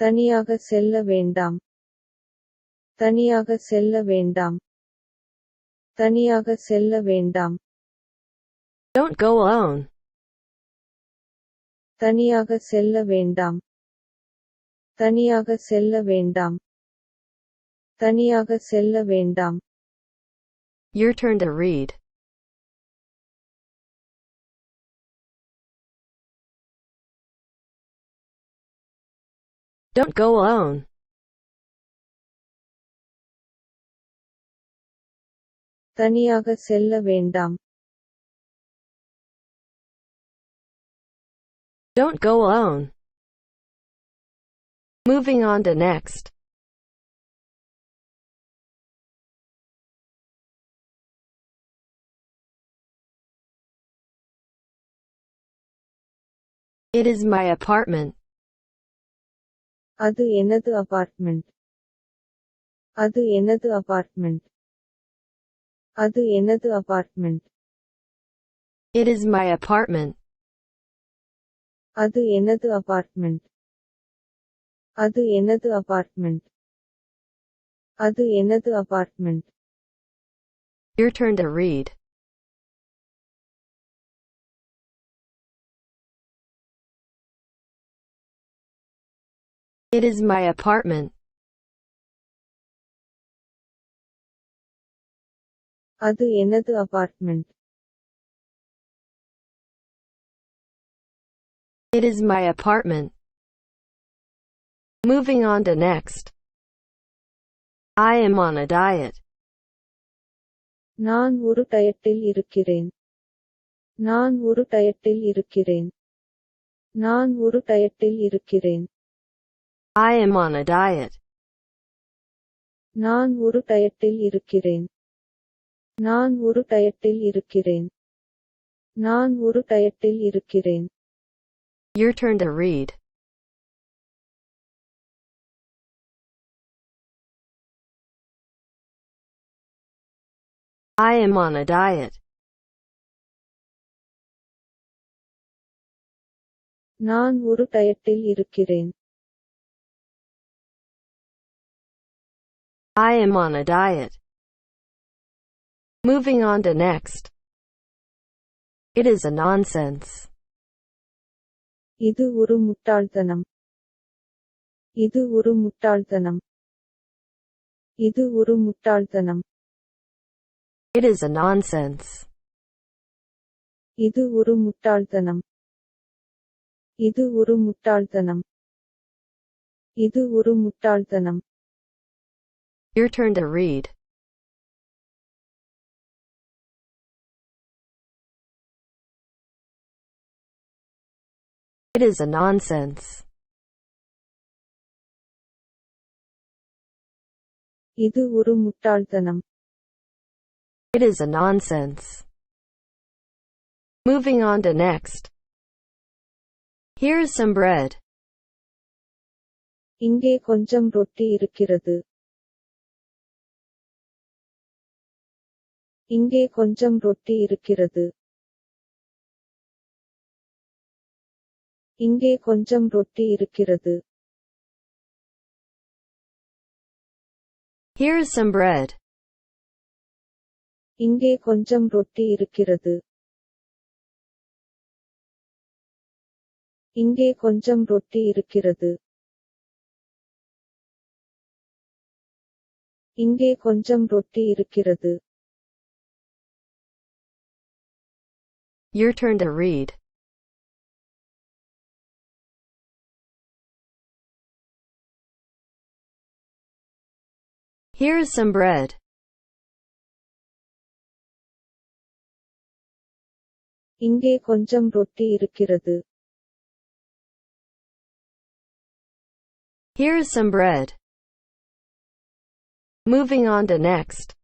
தனியாக செல்ல வேண்டாம். தனியாக செல்ல வேண்டாம். தனியாக செல்ல வேண்டாம். Don't go alone. தனியாக செல்ல வேண்டாம். தனியாக செல்ல வேண்டாம். தனியாக செல்ல வேண்டாம். Your turn to read. Don't go alone. தனியாக செல்ல வேண்டாம். Don't go alone. Moving on to next. It is my apartment. அது எனது அபார்ட்மெண்ட். அது எனது அபார்ட்மெண்ட். அது எனது apartment. It is my apartment. அது எனது அபார்ட்மெண்ட். அது எனது அபார்ட்மெண்ட். அது எனது apartment. Your turn to read. It is my apartment. அது எனது apartment. It is my apartment. Moving on to next. I am on a diet. நான் ஒரு டயட்டில் இருக்கிறேன். நான் ஒரு டயட்டில் இருக்கிறேன். நான் ஒரு டயட்டில் இருக்கிறேன். I am on a diet. நான் ஒரு டயட்டில் இருக்கிறேன். நான் ஒரு டயட்டில் இருக்கிறேன். நான் ஒரு டயட்டில் இருக்கிறேன். Your turn to read. I am on a diet. நான் ஒரு டயட்டில் இருக்கிறேன். I am on a diet. Moving on to next. It is a nonsense. இது ஒரு முட்டாள்தனம். இது ஒரு முட்டாள்தனம். இது ஒரு முட்டாள்தனம். It is a nonsense. இது ஒரு முட்டாள்தனம். இது ஒரு முட்டாள்தனம். இது ஒரு முட்டாள்தனம். Your turn to read. It is a nonsense. இது ஒரு முட்டாள்தனம். It is a nonsense. Moving on to next. Here is some bread. இங்கே கொஞ்சம் ரொட்டி இருக்கிறது. இங்கே கொஞ்சம் ரொட்டி இருக்கிறது. இங்கே கொஞ்சம் ரொட்டி இருக்கிறது. Here is some bread. இங்கே கொஞ்சம் ரொட்டி இருக்கிறது. இங்கே கொஞ்சம் ரொட்டி இருக்கிறது. இங்கே கொஞ்சம் ரொட்டி இருக்கிறது. Your turn to read. Here is some bread. இங்கே கொஞ்சம் ரொட்டி இருக்கிறது. Here is some bread. Moving on to next.